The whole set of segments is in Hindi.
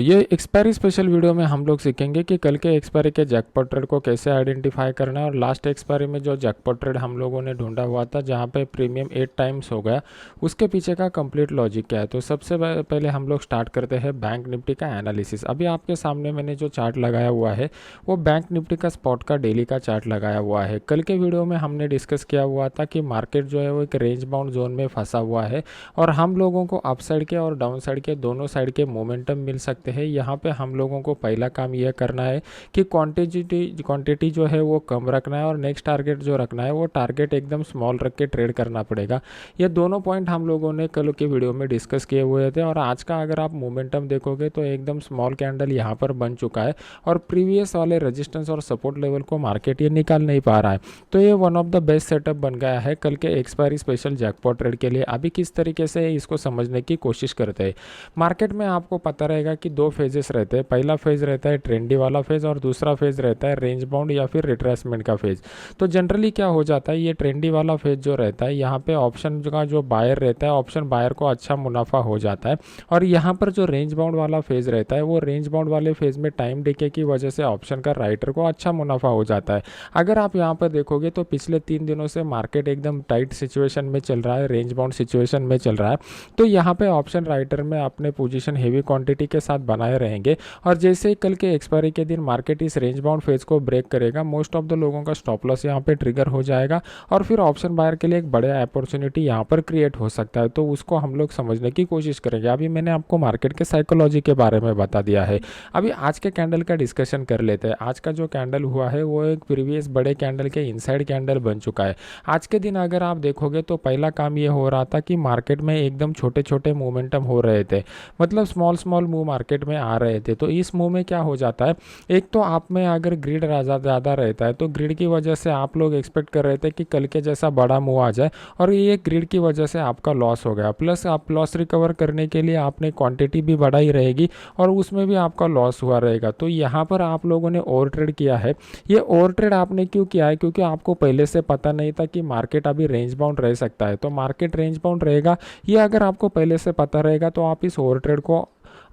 ये एक्सपायरी स्पेशल वीडियो में हम लोग सीखेंगे कि कल के एक्सपायरी के जैकपॉट ट्रेड को कैसे आइडेंटिफाई करना है और लास्ट एक्सपायरी में जो जैकपॉट ट्रेड हम लोगों ने ढूंढा हुआ था जहां पे प्रीमियम 8 टाइम्स हो गया, उसके पीछे का कंप्लीट लॉजिक क्या है। तो सबसे पहले हम लोग स्टार्ट करते हैं बैंक निफ्टी का एनालिसिस। अभी आपके सामने मैंने जो चार्ट लगाया हुआ है वो बैंक निफ्टी का स्पॉट का डेली का चार्ट लगाया हुआ है। कल के वीडियो में हमने डिस्कस किया हुआ था कि मार्केट जो है वो एक रेंज बाउंड जोन में फंसा हुआ है और हम लोगों को अप साइड के और डाउन साइड के दोनों साइड के मोमेंटम मिल सकते हैं। यहाँ पे हम लोगों को पहला काम यह करना है कि क्वांटिटी जो है वो कम रखना है और नेक्स्ट टारगेट जो रखना है वो टारगेट एकदम स्मॉल रख के ट्रेड करना पड़ेगा। ये दोनों पॉइंट हम लोगों ने कल के वीडियो में डिस्कस किए हुए थे और आज का अगर आप मोमेंटम देखोगे तो एकदम स्मॉल कैंडल यहाँ पर बन चुका है और प्रीवियस वाले रेजिस्टेंस और सपोर्ट लेवल को मार्केट ये निकाल नहीं पा रहा है। तो ये one of the best setup बन गया है कल के एक्सपायरी स्पेशल जैकपॉट ट्रेड के लिए। अभी किस तरीके से इसको समझने की कोशिश करते हैं। मार्केट में आपको पता रहेगा कि दो फेजेस रहते हैं। पहला फेज रहता है ट्रेंडी वाला फेज और दूसरा फेज रहता है रेंज बाउंड या फिर रिट्रेसमेंट का फेज। तो जनरली क्या हो जाता है, ये ट्रेंडी वाला फेज जो रहता है यहाँ पे ऑप्शन का जो बायर रहता है, ऑप्शन बायर को अच्छा मुनाफा हो जाता है। और यहाँ पर जो रेंज बाउंड वाला फेज रहता है वो रेंज बाउंड वाले फेज में टाइम डिके की वजह से ऑप्शन का राइटर को अच्छा मुनाफा हो जाता है। अगर आप यहाँ पर देखोगे तो पिछले 3 दिनों से मार्केट एकदम टाइट सिचुएशन में चल रहा है, रेंज बाउंड सिचुएशन में चल रहा है। तो यहाँ पे ऑप्शन राइटर में अपने पोजीशन हेवी क्वांटिटी के साथ बनाए रहेंगे और जैसे ही कल के एक्सपायरी के दिन मार्केट इस रेंज बाउंड फेज को ब्रेक करेगा, मोस्ट ऑफ द लोगों का स्टॉप लॉस यहाँ पे ट्रिगर हो जाएगा और फिर ऑप्शन बायर के लिए एक बड़ा अपॉर्चुनिटी यहाँ पर क्रिएट हो सकता है। तो उसको हम लोग समझने की कोशिश करेंगे। अभी मैंने आपको मार्केट के साइकोलॉजी के बारे में बता दिया है। अभी आज के कैंडल का डिस्कशन कर लेते हैं। आज का जो कैंडल हुआ है वो एक प्रीवियस बड़े कैंडल के इनसाइड कैंडल बन चुका है। आज के दिन अगर आप देखोगे तो पहला काम ये हो रहा था कि मार्केट में एकदम छोटे छोटे मोमेंटम हो रहे थे, मतलब स्मॉल स्मॉल मूव मार्केट में आ रहे थे। तो इस मूव में क्या हो जाता है, एक तो आप में अगर ग्रिड ज़्यादा रहता है तो ग्रिड की वजह से आप लोग एक्सपेक्ट कर रहे थे कि कल के जैसा बड़ा मूव आ जाए और ये ग्रिड की वजह से आपका लॉस हो गया। प्लस आप लॉस रिकवर करने के लिए आपने क्वांटिटी भी बढ़ाई रहेगी और उसमें भी आपका लॉस हुआ रहेगा। तो यहाँ पर आप लोगों ने ओवर ट्रेड किया है। ये ओवर ट्रेड आपने क्यों किया है, क्योंकि आपको पहले से पता नहीं था कि मार्केट अभी रेंज बाउंड रह सकता है। तो मार्केट रेंज बाउंड रहेगा, ये अगर आपको पहले से पता रहेगा तो आप इस ओवर ट्रेड को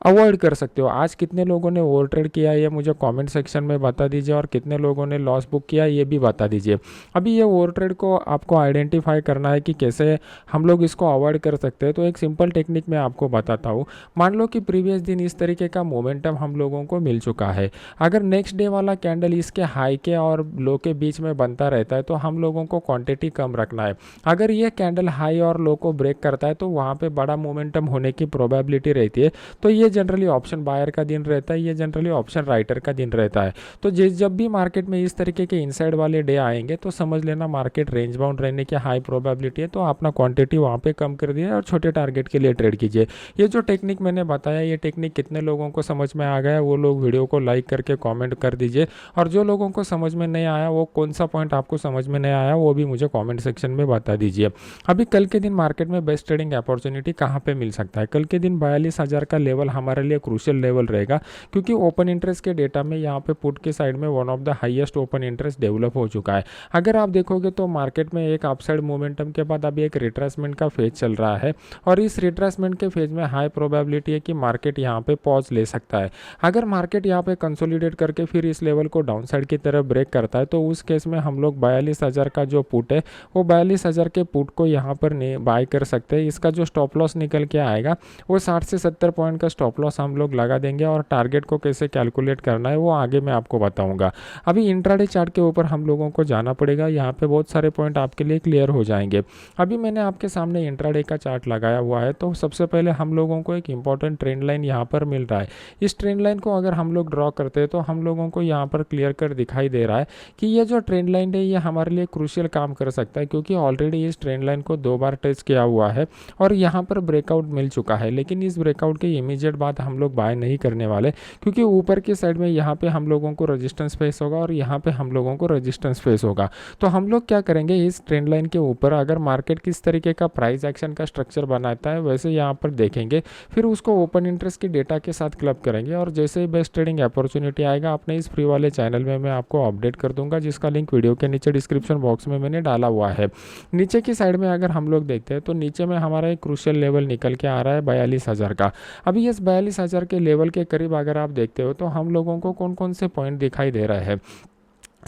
अवॉइड कर सकते हो। आज कितने लोगों ने ओवर ट्रेड किया ये मुझे कमेंट सेक्शन में बता दीजिए और कितने लोगों ने लॉस बुक किया ये भी बता दीजिए। अभी ये ओवर ट्रेड को आपको आइडेंटिफाई करना है कि कैसे हम लोग इसको अवॉइड कर सकते हैं। तो एक सिंपल टेक्निक मैं आपको बताता हूँ। मान लो कि प्रीवियस दिन इस तरीके का मोमेंटम हम लोगों को मिल चुका है। अगर नेक्स्ट डे वाला कैंडल इसके हाई के और लो के बीच में बनता रहता है तो हम लोगों को क्वांटिटी कम रखना है। अगर ये कैंडल हाई और लो को ब्रेक करता है तो वहाँ पे बड़ा मोमेंटम होने की प्रोबेबिलिटी रहती है। तो ये जनरली ऑप्शन बायर का दिन रहता है, ये जनरली ऑप्शन राइटर का दिन रहता है। तो जब भी मार्केट में इस तरीके के इनसाइड वाले डे आएंगे तो समझ लेना मार्केट रेंज बाउंड रहने की हाई प्रोबेबिलिटी है। तो अपना क्वांटिटी वहाँ पे कम कर दिया और छोटे टारगेट के लिए ट्रेड कीजिए। ये जो टेक्निक मैंने बताया, ये टेक्निक कितने लोगों को समझ में आ गया वो लोग वीडियो को लाइक करके कॉमेंट कर दीजिए और जो लोगों को समझ में नहीं आया वो कौन सा पॉइंट आपको समझ में नहीं आया वो भी मुझे कॉमेंट सेक्शन में बता दीजिए। अभी कल के दिन मार्केट में बेस्ट ट्रेडिंग अपॉर्चुनिटी कहाँ पे मिल सकता है। कल के दिन 42,000 का लेवल हमारे लिए क्रूशियल लेवल रहेगा क्योंकि ओपन इंटरेस्ट के डेटा में यहाँ पे पुट के साइड में one of the highest open interest develop हो चुका है। अगर आप देखोगे तो मार्केट में एक अपसाइड मोमेंटम के बाद अभी एक रिट्रेसमेंट का फेज चल रहा है और इस रिट्रेसमेंट के फेज में हाई प्रोबेबिलिटी है कि मार्केट यहाँ पे पॉज ले सकता है। अगर मार्केट यहाँ पे कंसोलिडेट करके फिर इस लेवल को डाउन साइड की तरफ ब्रेक करता है तो उस केस में हम लोग 42,000 का जो पुट है वो 42,000 के पुट को यहाँ पर बाय कर सकते हैं। इसका जो स्टॉप लॉस निकल के आएगा वो 60 से 70 पॉइंट का स्टॉप लॉस हम लोग लगा देंगे और टारगेट को कैसे कैलकुलेट करना है वो आगे मैं आपको बताऊंगा। अभी इंट्राडे चार्ट के ऊपर हम लोगों को जाना पड़ेगा, यहाँ पे बहुत सारे पॉइंट आपके लिए क्लियर हो जाएंगे। अभी मैंने आपके सामने इंट्राडे का चार्ट लगाया हुआ है। तो सबसे पहले हम लोगों को एक इंपॉर्टेंट ट्रेंड लाइन यहाँ पर मिल रहा है। इस ट्रेंड लाइन को अगर हम लोग ड्रॉ करते हैं तो हम लोगों को यहाँ पर क्लियर कर दिखाई दे रहा है कि ये जो ट्रेंड लाइन है ये हमारे लिए क्रूशियल काम कर सकता है क्योंकि ऑलरेडी इस ट्रेंड लाइन को 2 बार टच किया हुआ है और यहाँ पर ब्रेकआउट मिल चुका है। लेकिन इस ब्रेकआउट के इमीडिएट बाद हम लोग बाय नहीं करने वाले क्योंकि ऊपर की साइड में यहाँ पे हम लोगों को रेजिस्टेंस फेस होगा और यहाँ पे हम लोगों को रेजिस्टेंस फेस होगा। तो हम लोग क्या करेंगे, इस ट्रेंड लाइन के ऊपर अगर मार्केट किस तरीके का प्राइस एक्शन का स्ट्रक्चर बनाता है वैसे यहाँ पर देखेंगे, फिर उसको ओपन इंटरेस्ट की डेटा के साथ क्लब करेंगे और जैसे ही बेस्ट ट्रेडिंग अपॉर्चुनिटी आएगा अपने इस फ्री वाले चैनल में मैं आपको अपडेट कर दूंगा, जिसका लिंक वीडियो के नीचे डिस्क्रिप्शन बॉक्स में मैंने डाला हुआ है। नीचे की साइड में अगर हम लोग देखते हैं तो नीचे में हमारा एक क्रूशियल लेवल निकल के आ रहा है 42,000 का। अभी इस 42,000 के लेवल के करीब अगर आप देखते हो तो हम लोगों को कौन कौन से पॉइंट दिखाई दे रहे हैं।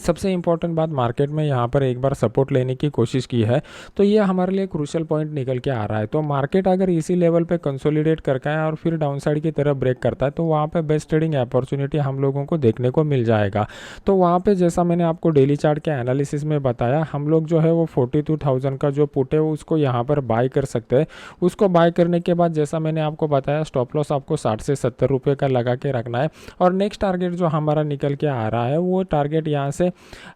सबसे इम्पॉर्टेंट बात, मार्केट में यहाँ पर एक बार सपोर्ट लेने की कोशिश की है तो ये हमारे लिए क्रूशियल पॉइंट निकल के आ रहा है। तो मार्केट अगर इसी लेवल पे कंसोलिडेट करता है और फिर डाउनसाइड की तरफ ब्रेक करता है तो वहाँ पे बेस्ट ट्रेडिंग अपॉर्चुनिटी हम लोगों को देखने को मिल जाएगा। तो वहाँ पे जैसा मैंने आपको डेली चार्ट के एनालिसिस में बताया, हम लोग जो है वो 42,000 का जो पुट है उसको यहाँ पर बाय कर सकते हैं। उसको बाय करने के बाद जैसा मैंने आपको बताया, स्टॉप लॉस आपको 60 से 70 रुपये का लगा के रखना है। और नेक्स्ट टारगेट जो हमारा निकल के आ रहा है वो टारगेट यहाँ से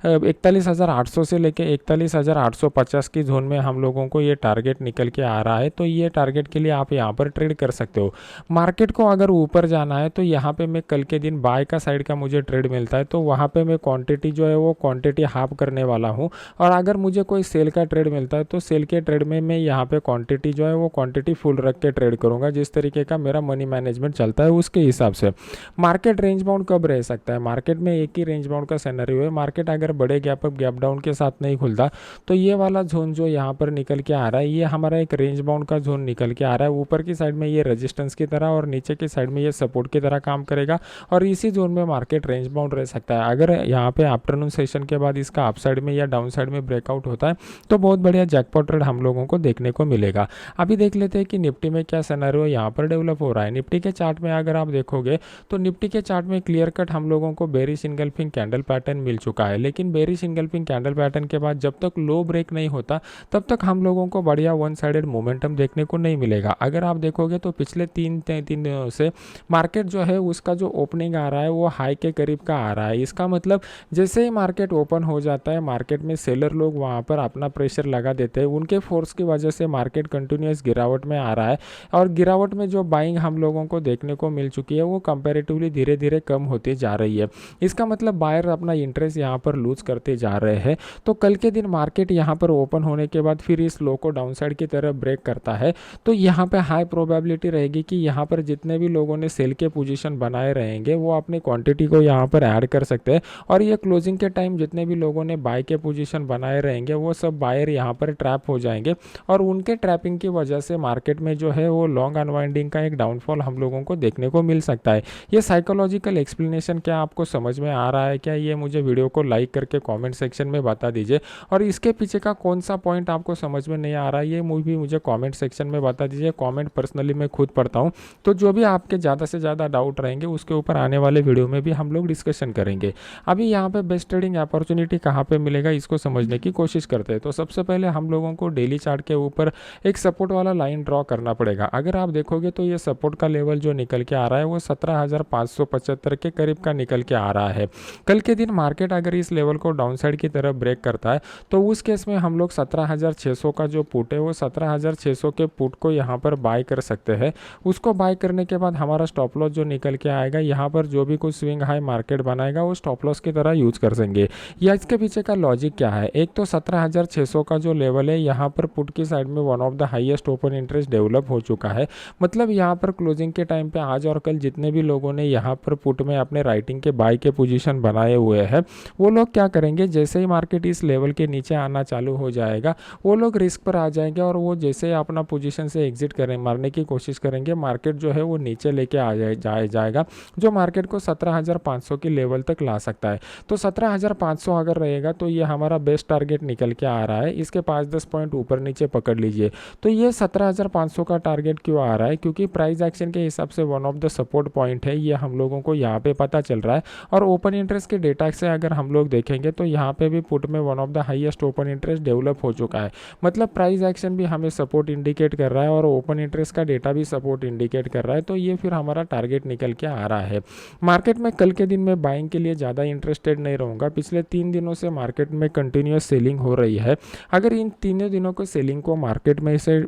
41,800 से लेके 41,850 की जोन में हम लोगों को ये टारगेट निकल के आ रहा है। तो ये टारगेट के लिए आप यहाँ पर ट्रेड कर सकते हो। मार्केट को अगर ऊपर जाना है तो यहाँ पे मैं कल के दिन बाय का साइड का मुझे ट्रेड मिलता है तो वहाँ पे मैं क्वांटिटी जो है वो क्वांटिटी हाफ करने वाला हूँ। और अगर मुझे कोई सेल का ट्रेड मिलता है तो सेल के ट्रेड में मैं यहाँ पे क्वांटिटी जो है वो क्वांटिटी फुल रख के ट्रेड करूँगा। जिस तरीके का मेरा मनी मैनेजमेंट चलता है उसके हिसाब से। मार्केट रेंज बाउंड कब रह सकता है? मार्केट में एक ही रेंज बाउंड का सिनेरियो है। मार्केट अगर बड़े गैप अप गैप डाउन के साथ नहीं खुलता तो ये वाला जोन जो यहाँ पर निकल के आ रहा है ये हमारा एक रेंज बाउंड का जोन निकल के आ रहा है। ऊपर की साइड में ये रेजिस्टेंस की तरह और नीचे की साइड में ये सपोर्ट की तरह काम करेगा और इसी जोन में मार्केट रेंज बाउंड रह सकता है। अगर यहाँ पे आफ्टरनून सेशन के बाद इसका अप साइड में या डाउन साइड में ब्रेकआउट होता है तो बहुत बढ़िया जैकपॉट ट्रेड हम लोगों को देखने को मिलेगा। अभी देख लेते हैं कि निफ्टी में क्या सिनेरियो यहाँ पर डेवलप हो रहा है। निफ्टी के चार्ट में अगर आप देखोगे तो निफ्टी के चार्ट में क्लियर कट हम लोगों को बेरिश इनगल्फिंग कैंडल पैटर्न मिल चुका है। लेकिन बेरिश इनगल्फिंग कैंडल पैटर्न के बाद जब तक लो ब्रेक नहीं होता तब तक हम लोगों को बढ़िया वन साइडेड मोमेंटम देखने को नहीं मिलेगा। अगर आप देखोगे तो पिछले तीन दिनों से मार्केट जो है उसका जो ओपनिंग आ रहा है वो हाई के करीब का आ रहा है। इसका मतलब जैसे ही मार्केट ओपन हो जाता है मार्केट में सेलर लोग वहाँ पर अपना प्रेशर लगा देते हैं। उनके फोर्स की वजह से मार्केट कंटिन्यूस गिरावट में आ रहा है और गिरावट में जो बाइंग हम लोगों को देखने को मिल चुकी है वो कंपैरेटिवली धीरे धीरे कम होती जा रही है। इसका मतलब बायर अपना इंटरेस्ट यहाँ पर लूज करते जा रहे हैं। तो कल के दिन मार्केट यहाँ पर ओपन होने के बाद फिर इस लो को डाउनसाइड की तरफ ब्रेक करता है तो यहाँ पे हाई प्रोबेबिलिटी रहेगी कि यहाँ पर जितने भी लोगों ने सेल के पोजीशन बनाए रहेंगे वो अपनी क्वांटिटी को यहाँ पर ऐड कर सकते हैं। और ये क्लोजिंग के टाइम जितने भी लोगों ने बाय के पोजीशन बनाए रहेंगे वो सब बायर यहाँ पर ट्रैप हो जाएंगे और उनके ट्रैपिंग की वजह से मार्केट में जो है वो लॉन्ग अनवाइंडिंग का एक डाउनफॉल हम लोगों को देखने को मिल सकता है। ये साइकोलॉजिकल एक्सप्लेनेशन क्या आपको समझ में आ रहा है क्या? ये मुझे वीडियो को लाइक करके कमेंट सेक्शन में बता दीजिए। और इसके पीछे का कौन सा पॉइंट आपको समझ में नहीं आ रहा है ये भी मुझे कमेंट सेक्शन में बता दीजिए। कमेंट पर्सनली मैं खुद पढ़ता हूँ तो जो भी आपके ज़्यादा से ज़्यादा डाउट रहेंगे उसके ऊपर आने वाले वीडियो में भी हम लोग डिस्कशन करेंगे। अभी यहाँ पे बेस्ट ट्रेडिंग अपॉर्चुनिटी कहाँ पे मिलेगा इसको समझने की कोशिश करते हैं। तो सबसे पहले हम लोगों को डेली चार्ट के ऊपर एक सपोर्ट वाला लाइन ड्रॉ करना पड़ेगा। अगर आप देखोगे तो ये सपोर्ट का लेवल जो निकल के आ रहा है वो 17,575 के करीब का निकल के आ रहा है। कल के दिन मार्केट अगर इस लेवल को डाउनसाइड की तरफ ब्रेक करता है तो उस केस में हम लोग 17,600 का जो पुट है वो 17,600 के पुट को यहाँ पर बाय कर सकते हैं। उसको बाय करने के बाद हमारा स्टॉप लॉस जो निकल के आएगा यहाँ पर जो भी कुछ स्विंग हाई मार्केट बनाएगा वो स्टॉप लॉस की तरह यूज कर सकेंगे। या इसके पीछे का लॉजिक क्या है? एक तो 17,600 का जो लेवल है यहाँ पर पुट की साइड में one of the highest open interest develop हो चुका है। मतलब यहाँ पर क्लोजिंग के टाइम पे आज और कल जितने भी लोगों ने यहाँ पर पुट में अपने राइटिंग के बाय के पोजीशन बनाए हुए हैं वो लोग क्या करेंगे, जैसे ही मार्केट इस लेवल के नीचे आना चालू हो जाएगा वो लोग रिस्क पर आ जाएंगे और वो जैसे अपना पोजीशन से एग्जिट करें मारने की कोशिश करेंगे। मार्केट जो है वो नीचे लेके आ जाएगा जो मार्केट को 17,500 की लेवल तक ला सकता है। तो 17,500 अगर रहेगा तो ये हमारा बेस्ट टारगेट निकल के आ रहा है। इसके 5-10 पॉइंट ऊपर नीचे पकड़ लीजिए। तो ये 17,500 का टारगेट क्यों आ रहा है? क्योंकि प्राइस एक्शन के हिसाब से one of the support point है, ये हम लोगों को यहाँ पे पता चल रहा है। और ओपन इंटरेस्ट के डेटा से अगर हम लोग देखेंगे तो यहाँ पे भी पुट में one of the highest open interest develop हो चुका है। मतलब प्राइस एक्शन भी हमें सपोर्ट इंडिकेट कर रहा है और ओपन इंटरेस्ट का डेटा भी सपोर्ट इंडिकेट कर रहा है। तो ये फिर हमारा टारगेट निकल के आ रहा है। मार्केट में कल के दिन में बाइंग के लिए ज़्यादा इंटरेस्टेड नहीं रहूँगा। पिछले 3 दिनों से मार्केट में कंटिन्यूस सेलिंग हो रही है। अगर इन तीनों दिनों को सेलिंग को मार्केट में से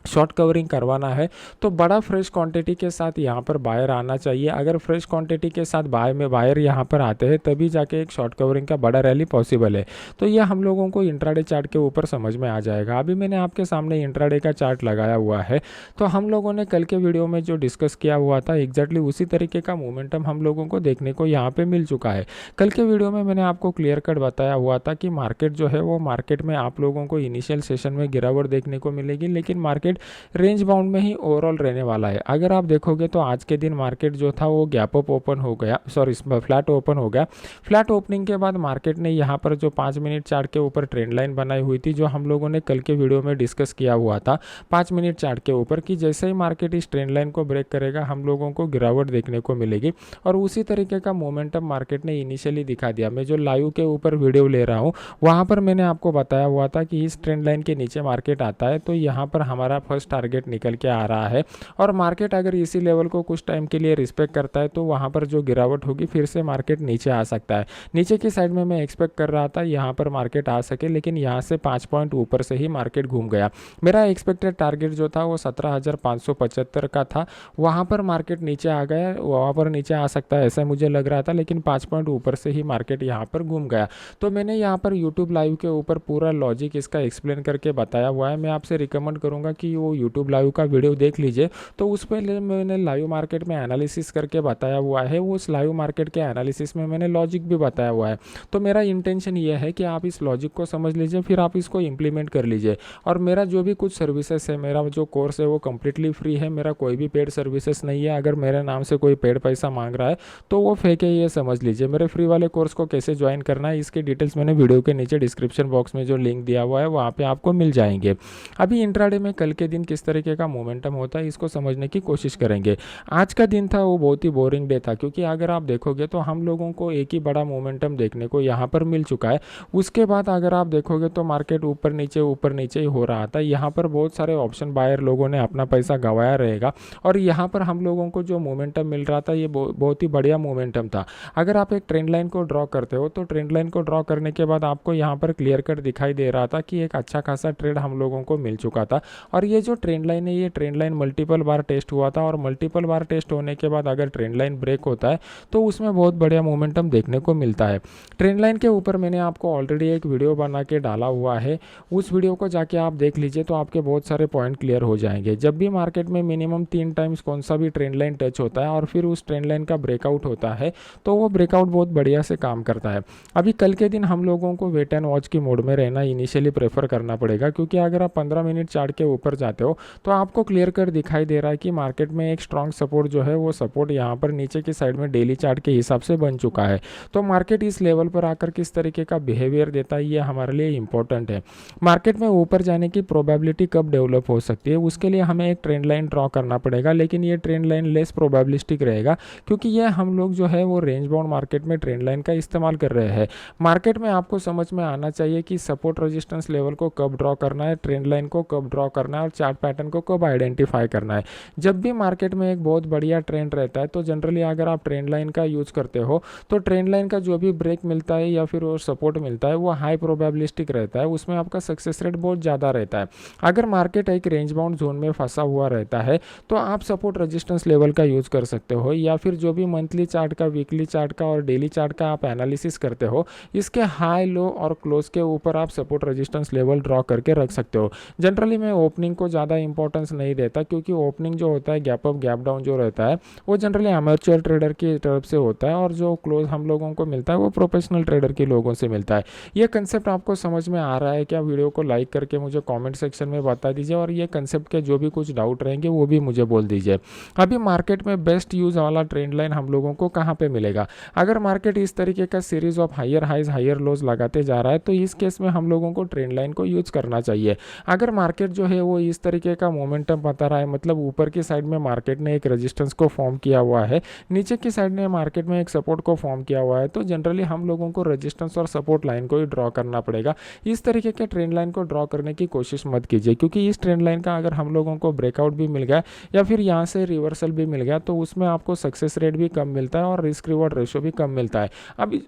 शॉर्ट कवरिंग करवाना है तो बड़ा फ्रेश क्वांटिटी के साथ यहाँ पर बायर आना चाहिए। अगर फ्रेश क्वांटिटी के साथ बायर यहाँ पर आते हैं तभी जाके एक शॉर्ट कवरिंग का बड़ा रैली पॉसिबल है। तो ये हम लोगों को इंट्राडे चार्ट के ऊपर समझ में आ जाएगा। अभी मैंने आपके सामने इंट्राडे का चार्ट लगाया हुआ है। तो हम लोगों ने कल के वीडियो में जो डिस्कस किया हुआ था एग्जैक्टली उसी तरीके का मोमेंटम हम लोगों को देखने को यहाँ पर मिल चुका है। कल के वीडियो में मैंने आपको क्लियर कट बताया हुआ था कि मार्केट जो है वो मार्केट में आप लोगों को इनिशियल सेशन में गिरावट देखने को मिलेगी, लेकिन मार्केट मार्केट रेंज बाउंड में ही ओवरऑल रहने वाला है। अगर आप देखोगे तो आज के दिन मार्केट जो था वो गैप अप ओपन हो गया, सॉरी फ्लैट ओपन हो गया। फ्लैट ओपनिंग के बाद मार्केट ने यहाँ पर जो 5 मिनट चार्ट के ऊपर ट्रेंड लाइन बनाई हुई थी, जो हम लोगों ने कल के वीडियो में डिस्कस किया हुआ था 5 मिनट चार्ट के ऊपर, कि जैसे ही मार्केट इस ट्रेंड लाइन को ब्रेक करेगा हम लोगों को गिरावट देखने को मिलेगी। और उसी तरीके का मोमेंटम मार्केट ने इनिशियली दिखा दिया। मैं जो लाइव के ऊपर वीडियो ले रहा हूँ वहाँ पर मैंने आपको बताया हुआ था कि इस ट्रेंड लाइन के नीचे मार्केट आता है तो यहाँ पर हमारा फर्स्ट टारगेट निकल के आ रहा है, और मार्केट अगर इसी लेवल को कुछ टाइम के लिए रिस्पेक्ट करता है तो वहाँ पर जो गिरावट होगी फिर से मार्केट नीचे आ सकता है। नीचे की साइड में मैं एक्सपेक्ट कर रहा था यहाँ पर मार्केट आ सके, लेकिन यहाँ से 5 पॉइंट ऊपर से ही मार्केट घूम गया। मेरा एक्सपेक्टेड टारगेट जो था वो 17,575 का था, वहाँ पर मार्केट नीचे आ गया, वहाँ पर नीचे आ सकता है ऐसा मुझे लग रहा था, लेकिन 5 पॉइंट ऊपर से ही मार्केट यहाँ पर घूम गया। तो मैंने यहाँ पर यूट्यूब लाइव के ऊपर पूरा लॉजिक इसका एक्सप्लेन करके बताया हुआ है। मैं आपसे रिकमेंड करूँगा कि वो यूट्यूब लाइव का वीडियो देख लीजिए। तो उस पर मैंने लाइव मार्केट में एनालिसिस करके बताया हुआ है, उस लाइव मार्केट के एनालिसिस में मैंने लॉजिक भी बताया हुआ है। तो मेरा इंटेंशन ये है कि आप इस लॉजिक को समझ लीजिए, फिर आप इसको इम्प्लीमेंट कर लीजिए। और मेरा जो भी कुछ सर्विसेज है, मेरा जो कोर्स है वो कम्प्लीटली फ्री है, मेरा कोई भी पेड सर्विसेज नहीं है। अगर मेरे नाम से कोई पेड पैसा मांग रहा है तो वो फेक है, ये समझ लीजिए। मेरे फ्री वाले कोर्स को कैसे ज्वाइन करना है इसकी डिटेल्स मैंने वीडियो के नीचे डिस्क्रिप्शन बॉक्स में जो लिंक दिया हुआ है वहाँ पे आपको मिल जाएंगे। अभी इंट्राडे में कल के दिन किस तरीके का मोमेंटम होता है इसको समझने की कोशिश करेंगे। आज का दिन था वो बहुत ही बोरिंग डे था, क्योंकि अगर आप देखोगे तो हम लोगों को एक ही बड़ा मोमेंटम देखने को यहाँ पर मिल चुका है। उसके बाद अगर आप देखोगे तो मार्केट ऊपर नीचे ही हो रहा था। यहाँ पर बहुत सारे ऑप्शन बायर लोगों ने अपना पैसा गंवाया रहेगा, और यहाँ पर हम लोगों को जो मोमेंटम मिल रहा था ये बहुत ही बढ़िया मोमेंटम था। अगर आप एक ट्रेंड लाइन को ड्रॉ करते हो तो ट्रेंड लाइन को ड्रॉ करने के बाद आपको यहाँ पर क्लियर कट दिखाई दे रहा था कि एक अच्छा खासा ट्रेड हम लोगों को मिल चुका था। और ये जो ट्रेंड लाइन है ये ट्रेंड लाइन मल्टीपल बार टेस्ट हुआ था, और मल्टीपल बार टेस्ट होने के बाद अगर ट्रेंड लाइन ब्रेक होता है तो उसमें बहुत बढ़िया मोमेंटम देखने को मिलता है। ट्रेंड लाइन के ऊपर मैंने आपको ऑलरेडी एक वीडियो बना के डाला हुआ है, उस वीडियो को जाके आप देख लीजिए तो आपके बहुत सारे पॉइंट क्लियर हो जाएंगे। जब भी मार्केट में मिनिमम 3 टाइम्स कौन सा भी ट्रेंड लाइन टच होता है और फिर उस ट्रेंड लाइन का ब्रेकआउट होता है तो वो ब्रेकआउट बहुत बढ़िया से काम करता है। अभी कल के दिन हम लोगों को वेट एंड वॉच की मोड में रहना इनिशियली प्रेफर करना पड़ेगा, क्योंकि अगर आप 15 मिनट चार्ट के ऊपर जाते हो तो आपको क्लियर कट दिखाई दे रहा है कि मार्केट में एक स्ट्रॉन्ग सपोर्ट जो है वो सपोर्ट यहाँ पर नीचे की साइड में डेली चार्ट के हिसाब से बन चुका है। तो मार्केट इस लेवल पर आकर किस तरीके का बिहेवियर देता है ये हमारे लिए इंपॉर्टेंट है। मार्केट में ऊपर जाने की प्रोबेबिलिटी कब डेवलप हो सकती है उसके लिए हमें एक ट्रेंड लाइन ड्रॉ करना पड़ेगा, लेकिन ये ट्रेंड लाइन लेस प्रोबेबिलिस्टिक रहेगा, क्योंकि ये हम लोग जो है वो रेंज बाउंड मार्केट में ट्रेंड लाइन का इस्तेमाल कर रहे हैं। मार्केट में आपको समझ में आना चाहिए कि सपोर्ट रेजिस्टेंस लेवल को कब ड्रॉ करना है, ट्रेंड लाइन को कब ड्रॉ करना है और चार्ट पैटर्न को कब आइडेंटिफाई करना है। जब भी मार्केट में एक बहुत बढ़िया ट्रेंड रहता है तो जनरली अगर आप ट्रेंड लाइन का यूज करते हो तो ट्रेंड लाइन का जो भी ब्रेक मिलता है या फिर वो सपोर्ट मिलता है वो हाई प्रोबेबिलिस्टिक रहता है, उसमें आपका सक्सेस रेट बहुत ज़्यादा रहता है। अगर मार्केट एक रेंज बाउंड जोन में फंसा हुआ रहता है तो आप सपोर्ट रेजिस्टेंस लेवल का यूज कर सकते हो, या फिर जो भी मंथली चार्ट का, वीकली चार्ट का और डेली चार्ट का आप एनालिसिस करते हो इसके हाई, लो और क्लोज के ऊपर आप सपोर्ट रेजिस्टेंस लेवल ड्रॉ करके रख सकते हो। जनरली मैं ओपनिंग को ज़्यादा इंपॉर्टेंस नहीं देता, क्योंकि ओपनिंग जो होता है गैप अप गैप डाउन जो रहता है वो जनरली अमेच्योर ट्रेडर की तरफ से होता है, और जो क्लोज हम लोगों को मिलता है वो प्रोफेशनल ट्रेडर के लोगों से मिलता है। ये कंसेप्ट आपको समझ में आ रहा है क्या? वीडियो को लाइक करके मुझे कमेंट सेक्शन में बता दीजिए, और ये कंसेप्ट के जो भी कुछ डाउट रहेंगे वो भी मुझे बोल दीजिए। अभी मार्केट में बेस्ट यूज वाला ट्रेंड लाइन हम लोगों को कहाँ पे मिलेगा? अगर मार्केट इस तरीके का series of higher highs higher lows लगाते जा रहा है तो इस केस में हम लोगों को ट्रेंड लाइन को यूज करना चाहिए। अगर मार्केट जो है वो इस तरीके का मोमेंटम बता रहा है, मतलब ऊपर की साइड में मार्केट ने एक रेजिस्टेंस को फॉर्म किया हुआ है, नीचे की साइड में मार्केट में एक सपोर्ट को फॉर्म किया हुआ है, तो जनरली हम लोगों को रेजिस्टेंस और सपोर्ट लाइन को ही ड्रॉ करना पड़ेगा। इस तरीके के ट्रेंड लाइन को ड्रॉ करने की कोशिश मत कीजिए, क्योंकि इस ट्रेंड लाइन का अगर हम लोगों को ब्रेकआउट भी मिल गया या फिर यहाँ से रिवर्सल भी मिल गया तो उसमें आपको सक्सेस रेट भी कम मिलता है और रिस्क रिवॉर्ड रेशो भी कम मिलता है। अब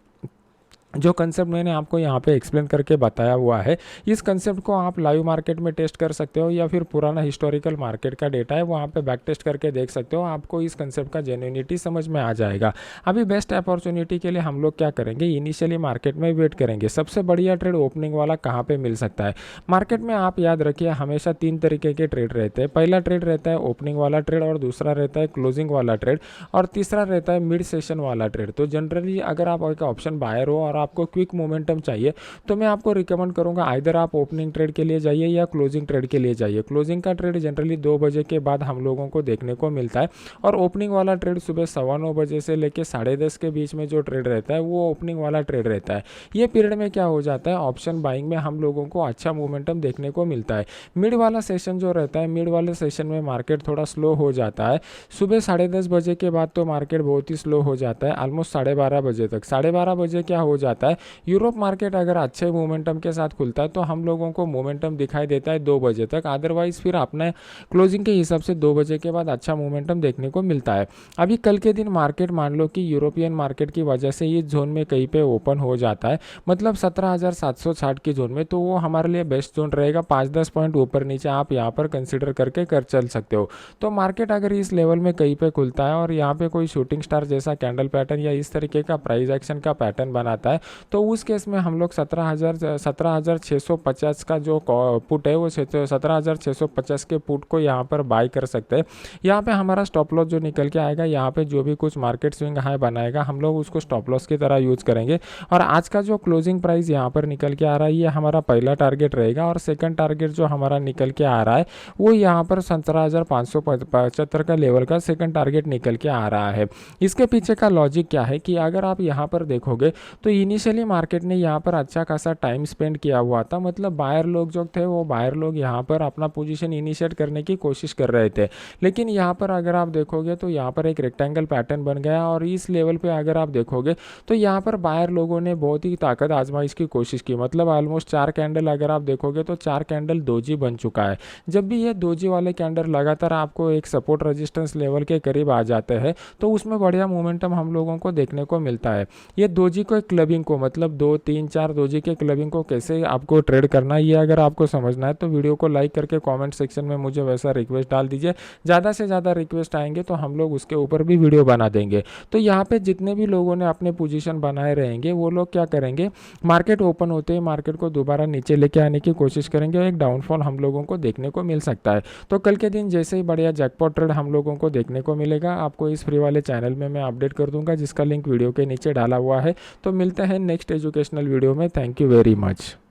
जो कंसेप्ट मैंने आपको यहाँ पे एक्सप्लेन करके बताया हुआ है, इस कंसेप्ट को आप लाइव मार्केट में टेस्ट कर सकते हो, या फिर पुराना हिस्टोरिकल मार्केट का डेटा है वहाँ पे बैक टेस्ट करके देख सकते हो, आपको इस कंसेप्ट का जेन्युइनिटी समझ में आ जाएगा। अभी बेस्ट अपॉर्चुनिटी के लिए हम लोग क्या करेंगे, इनिशियली मार्केट में वेट करेंगे। सबसे बढ़िया ट्रेड ओपनिंग वाला कहाँ पर मिल सकता है मार्केट में? आप याद रखिए हमेशा 3 तरीके के ट्रेड रहते हैं। पहला ट्रेड रहता है ओपनिंग वाला ट्रेड, और दूसरा रहता है क्लोजिंग वाला ट्रेड, और तीसरा रहता है मिड सेशन वाला ट्रेड। तो जनरली अगर आप एक ऑप्शन बायर हो और आपको क्विक मोमेंटम चाहिए तो मैं आपको रिकमेंड करूँगा आइदर आप ओपनिंग ट्रेड के लिए जाइए या क्लोजिंग ट्रेड के लिए जाइए। क्लोजिंग का ट्रेड जनरली 2 बजे के बाद हम लोगों को देखने को मिलता है और ओपनिंग वाला ट्रेड सुबह 9:15 बजे से लेकर 10:30 के बीच में जो ट्रेड रहता है वो ओपनिंग वाला ट्रेड रहता है। ये पीरियड में क्या हो जाता है, ऑप्शन बाइंग में हम लोगों को अच्छा मोमेंटम देखने को मिलता है। मिड वाला सेशन जो रहता है, मिड वाले सेशन में मार्केट थोड़ा स्लो हो जाता है। सुबह 10:30 बजे के बाद तो मार्केट बहुत ही स्लो हो जाता है, ऑलमोस्ट 12:30 बजे तक। 12:30 बजे क्या हो जाता है, यूरोप मार्केट अगर अच्छे मोमेंटम के साथ खुलता है तो हम लोगों को मोमेंटम दिखाई देता है 2 बजे तक। अदरवाइज फिर अपने क्लोजिंग के हिसाब से 2 बजे के बाद अच्छा मोमेंटम देखने को मिलता है। अभी कल के दिन मार्केट मान लो कि यूरोपियन मार्केट की वजह से ये जोन में कहीं पे ओपन हो जाता है, मतलब 17,760 की जोन में, तो वो हमारे लिए बेस्ट जोन रहेगा। 5-10 पॉइंट ऊपर नीचे आप यहाँ पर कंसिडर करके कर चल सकते हो। तो मार्केट अगर इस लेवल में कहीं पे खुलता है और यहाँ पे कोई शूटिंग स्टार जैसा कैंडल पैटर्न या इस तरीके का प्राइस एक्शन का पैटर्न बनाता है तो उस केस में हम लोग 17,650 का जो पुट है वो 17,650 के पुट को यहाँ पर बाय कर सकते हैं। यहाँ पे हमारा स्टॉप लॉस जो निकल के आएगा, यहाँ पे जो भी कुछ मार्केट स्विंग हाई बनाएगा हम लोग उसको स्टॉप लॉस की तरह यूज करेंगे। और आज का जो क्लोजिंग प्राइस यहाँ पर निकल के आ रहा है ये हमारा पहला टारगेट रहेगा और सेकंड टारगेट जो हमारा निकल के आ रहा है वो यहाँ पर 17,575 का लेवल का सेकंड टारगेट निकल के आ रहा है। इसके पीछे का लॉजिक क्या है कि अगर आप यहाँ पर देखोगे तो इनिशियली मार्केट ने यहाँ पर अच्छा खासा टाइम स्पेंड किया हुआ था, मतलब बायर लोग जो थे वो बायर लोग यहाँ पर अपना पोजीशन इनिशिएट करने की कोशिश कर रहे थे। लेकिन यहाँ पर अगर आप देखोगे तो यहाँ पर एक रेक्टेंगल पैटर्न बन गया और इस लेवल पे अगर आप देखोगे तो यहाँ पर बायर लोगों ने बहुत ही ताकत आजमाइश की कोशिश की, मतलब ऑलमोस्ट 4 कैंडल अगर आप देखोगे तो 4 कैंडल दोजी बन चुका है। जब भी ये दोजी वाले कैंडल लगातार आपको एक सपोर्ट रेजिस्टेंस लेवल के करीब आ जाते हैं तो उसमें बढ़िया मोमेंटम हम लोगों को देखने को मिलता है। ये दोजी को क्लबिंग को, मतलब 2, 3, 4 दोजी के क्लबिंग को कैसे आपको ट्रेड करना है ये अगर आपको समझना है तो वीडियो को लाइक करके कमेंट सेक्शन में मुझे वैसा रिक्वेस्ट डाल दीजिए। ज़्यादा से ज़्यादा रिक्वेस्ट आएंगे तो हम लोग उसके ऊपर भी वीडियो बना देंगे। तो यहाँ पे जितने भी लोगों ने अपने पोजीशन बनाए रहेंगे वो लोग क्या करेंगे, मार्केट ओपन होते ही मार्केट को दोबारा नीचे लेके आने की कोशिश करेंगे और एक डाउनफॉल हम लोगों को देखने को मिल सकता है। तो कल के दिन जैसे ही बढ़िया जैकपॉट ट्रेड हम लोगों को देखने को मिलेगा आपको इस फ्री वाले चैनल में मैं अपडेट कर दूंगा, जिसका लिंक वीडियो के नीचे डाला हुआ है। तो मिलते हैं नेक्स्ट एजुकेशनल वीडियो में। Thank you very much.